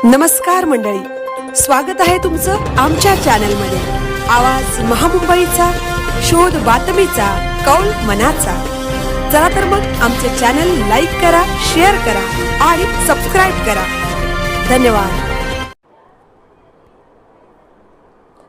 नमस्कार मंडळी, स्वागत आहे तुमचं आमच्या चॅनलमध्ये। आवाज महामुंबईचा, शोध बातमीचा, कौल मनाचा। चला तर मग आमचे चॅनल लाईक करा, शेअर करा आणि सबस्क्राइब करा। धन्यवाद।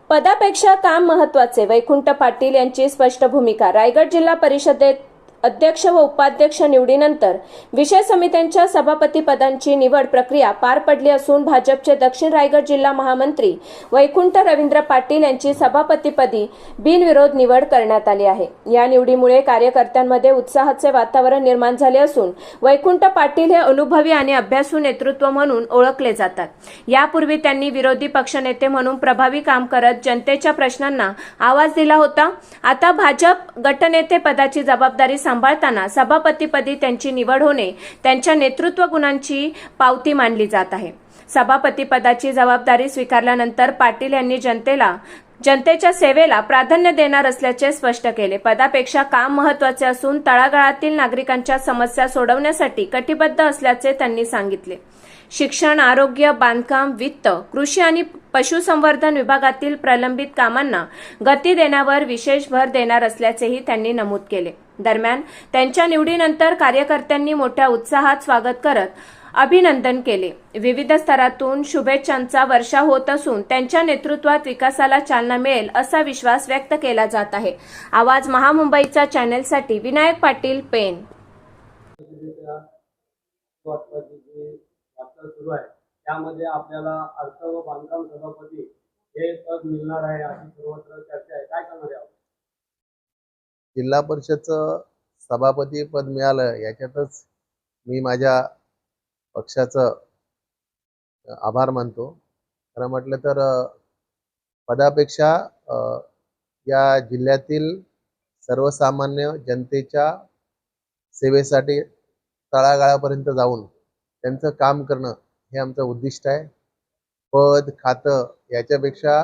पदापेक्षा काम महत्त्वाचे, वैकुंठ पाटील यांची स्पष्ट भूमिका। रायगड जिल्हा परिषदेत अध्यक्ष व उपाध्यक्ष निवडीनंतर विषय समित्यांच्या सभापती पदांची निवड प्रक्रिया पार पडली असून भाजपचे दक्षिण रायगड जिल्हा महामंत्री वैकुंठ रवींद्र पाटील यांची सभापतीपदी बिनविरोध निवड करण्यात आली आहे। या निवडीमुळे कार्यकर्त्यांमध्ये उत्साहाचे वातावरण निर्माण झाले असून वैकुंठ पाटील हे अनुभवी आणि अभ्यासू नेतृत्व म्हणून ओळखले जातात। यापूर्वी त्यांनी विरोधी पक्षनेते म्हणून प्रभावी काम करत जनतेच्या प्रश्नांना आवाज दिला होता। आता भाजप गटनेते पदाची जबाबदारी सांभाळताना सभापतीपदी त्यांची निवड होणे त्यांच्या नेतृत्व गुणांची पावती मानली जात आहे। सभापती पदाची जबाबदारी स्वीकारल्यानंतर पाटील यांनी जनतेच्या सेवेला प्राधान्य देणार असल्याचे स्पष्ट केले। पदापेक्षा काम महत्त्वाचे असून तळागाळातील नागरिकांच्या समस्या सोडवण्यासाठी कटिबद्ध असल्याचे त्यांनी सांगितले। शिक्षण, आरोग्य, बांधकाम, वित्त, कृषी आणि पशुसंवर्धन विभागातील प्रलंबित कामांना गती देण्यावर विशेष भर देणार असल्याचेही त्यांनी नमूद केले। दरम्यान त्यांच्या निवडीनंतर कार्यकर्त्यांनी मोठ्या उत्साहात स्वागत करत अभिनंदन केले। विविध स्तरातून शुभेच्छांचा वर्षाव होत असून त्यांच्या नेतृत्वात विकासाला चालना मिळेल असा विश्वास व्यक्त केला जात आहे। आवाज महामुंबईचा चॅनेलसाठी विनायक पाटील, पेन। सुरू आहे त्यामध्ये आपल्याला अर्थ व बांधकाम सभापती हे पद मिळणार आहे अशी सर्वत्र चर्चा आहे। काय करणार आहे? जिल्हा परिषदचं सभापती पद मिळालं याच्यातच मी माझ्या पक्षाचं आभार मानतो। खरं म्हटलं तर पदापेक्षा या जिल्ह्यातील सर्वसामान्य जनतेच्या सेवेसाठी तळागाळापर्यंत जाऊन त्यांचं काम करणं हे आमचं उद्दिष्ट आहे। पद, खातं याच्यापेक्षा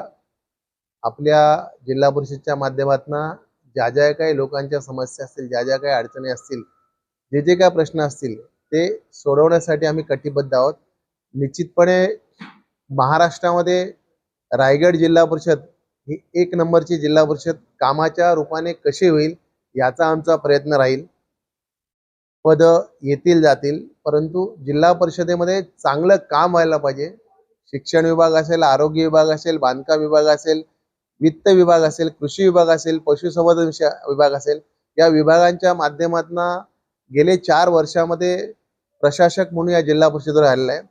आपल्या जिल्हा परिषदच्या माध्यमातून ज्या काही लोकांच्या समस्या असतील, ज्या काही अडचणी असतील, जे काही प्रश्न असतील ते सोडवण्यासाठी आम्ही कटिबद्ध आहोत। निश्चितपणे महाराष्ट्रामध्ये रायगड जिल्हा परिषद ही एक नंबरची जिल्हा परिषद कामाच्या रूपाने कशी होईल याचा आमचा प्रयत्न राहील। पद येतील जातील, परंतु जिल्हा परिषदेमध्ये चांगलं काम व्हायला पाहिजे। शिक्षण विभाग असेल, आरोग्य विभाग असेल, बांधकाम विभाग असेल, वित्त विभाग असेल, कृषी विभाग असेल, पशुसंवर्धन विभाग असेल, या विभागांच्या माध्यमातून गेले 4 वर्षामध्ये प्रशासक म्हणून या जिल्हा परिषदेवर आलेला आहे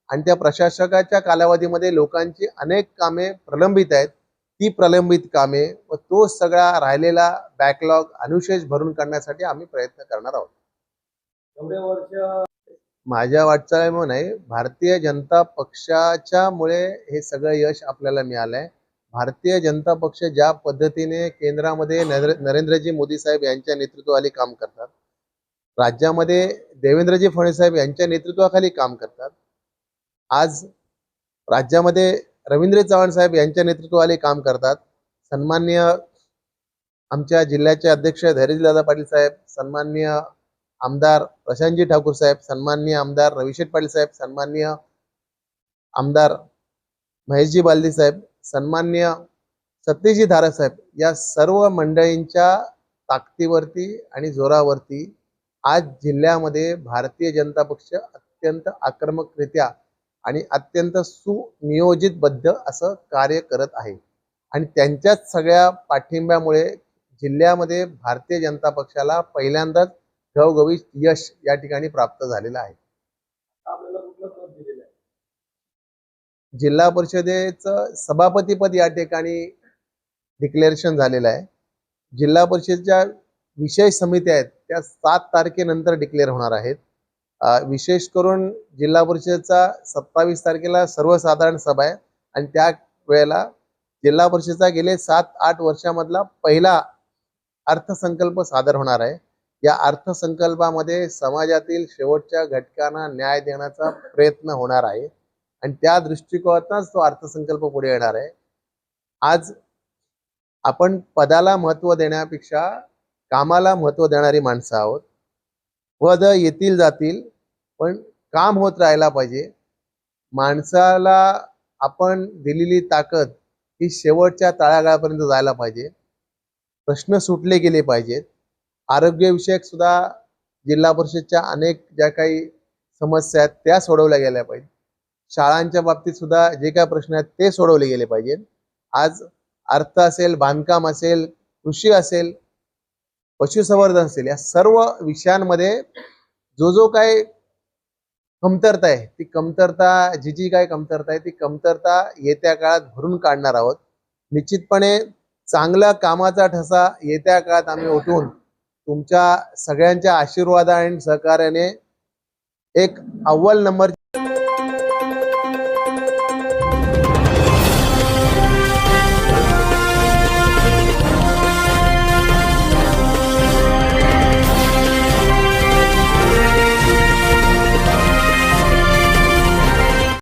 आणि त्या प्रशासकाच्या कालावधीमध्ये लोकांची अनेक कामे प्रलंबित आहेत। ती प्रलंबित कामे व तो सगळा राहिलेला बॅकलॉग अनुशेष भरून काढण्यासाठी आम्ही प्रयत्न करणार आहोत। एवढे वर्ष माझ्या वाटचालीमुळे नाही, भारतीय जनता पक्षाच्यामुळे हे सगळं यश आपल्याला मिळालंय। भारतीय जनता पक्ष ज्या पद्धतीने केंद्रामध्ये नरेंद्रजी मोदी साहेब यांच्या नेतृत्वाखाली काम करतात, राज्यामध्ये देवेंद्रजी फडणवीस साहेब यांच्या नेतृत्वाखाली काम करतात, आज राज्यामध्ये रवींद्र चव्हाण साहेब यांच्या नेतृत्वाखाली काम करतात, सन्माननीय आमच्या जिल्ह्याचे अध्यक्ष धैर्यशीलदादा पाटील साहेब, सन्माननीय आमदार प्रशांतजी ठाकूर साहेब, सन्माननीय आमदार रविशेठ पाटील साहेब, सन्माननीय आमदार महेशजी बालदी साहेब, सन्माननीय सतीशजी धारक साहेब, या सर्व मंडळींच्या ताकदीवरती आणि जोरावरती आज जिल्ह्यामध्ये भारतीय जनता पक्ष अत्यंत आक्रमकरित्या आणि अत्यंत सुनियोजितबद्ध असं कार्य करत आहे आणि त्यांच्याच सगळ्या पाठिंब्यामुळे जिल्ह्यामध्ये भारतीय जनता पक्षाला पहिल्यांदाच घवघवीत यश या ठिकाणी प्राप्त झालेलं आहे। आपल्याला कुठलं पद दिलेलं आहे? जिल्हा परिषदेचं सभापतीपद या ठिकाणी डिक्लेरेशन झालेलं आहे। जिल्हा परिषदेच्या विशेष समित्या आहेत त्या 7 तारखेनंतर डिक्लेअर होणार आहेत। विशेष करून जिल्हा परिषदेचा 27 तारखेला सर्वसाधारण सभा आहे आणि त्या वेळेला जिल्हा परिषदेचा गेले 7-8 वर्षामधला पहिला अर्थसंकल्प सादर होणार आहे। या अर्थसंकल्पामध्ये समाजातील शेवटच्या घटकांना न्याय देण्याचा प्रयत्न होणार आहे आणि त्या दृष्टिकोनातूनच तो अर्थसंकल्प पुढे येणार आहे। आज आपण पदाला महत्त्व देण्यापेक्षा कामाला महत्त्व देणारी माणसं आहोत। पद येतील जातील, पण काम होत राहायला पाहिजे। माणसाला आपण दिलेली ताकद ही शेवटच्या तळागाळापर्यंत जायला पाहिजे. प्रश्न सुटले गेले पाहिजेत. आरोग्यविषयक सुद्धा जिल्हा परिषदच्या अनेक ज्या काही समस्या आहेत त्या सोडवल्या गेल्या पाहिजेत. शाळांच्या बाबतीत सुद्धा जे काही प्रश्न आहेत ते सोडवले गेले पाहिजेत. आज अर्थ असेल, बांधकाम असेल, कृषी असेल, पशुसंवर्धन असेल, या सर्व विषयांमध्ये जो काही कमतरता आहे ती कमतरता जी काही कमतरता आहे ती कमतरता येत्या काळात भरून काढणार आहोत. निश्चितपणे चांगला कामाचा ठसा येत्या काळात आम्ही उठवून तुमच्या सगळ्यांच्या आशीर्वाद आणि सहकार्याने एक अव्वल नंबर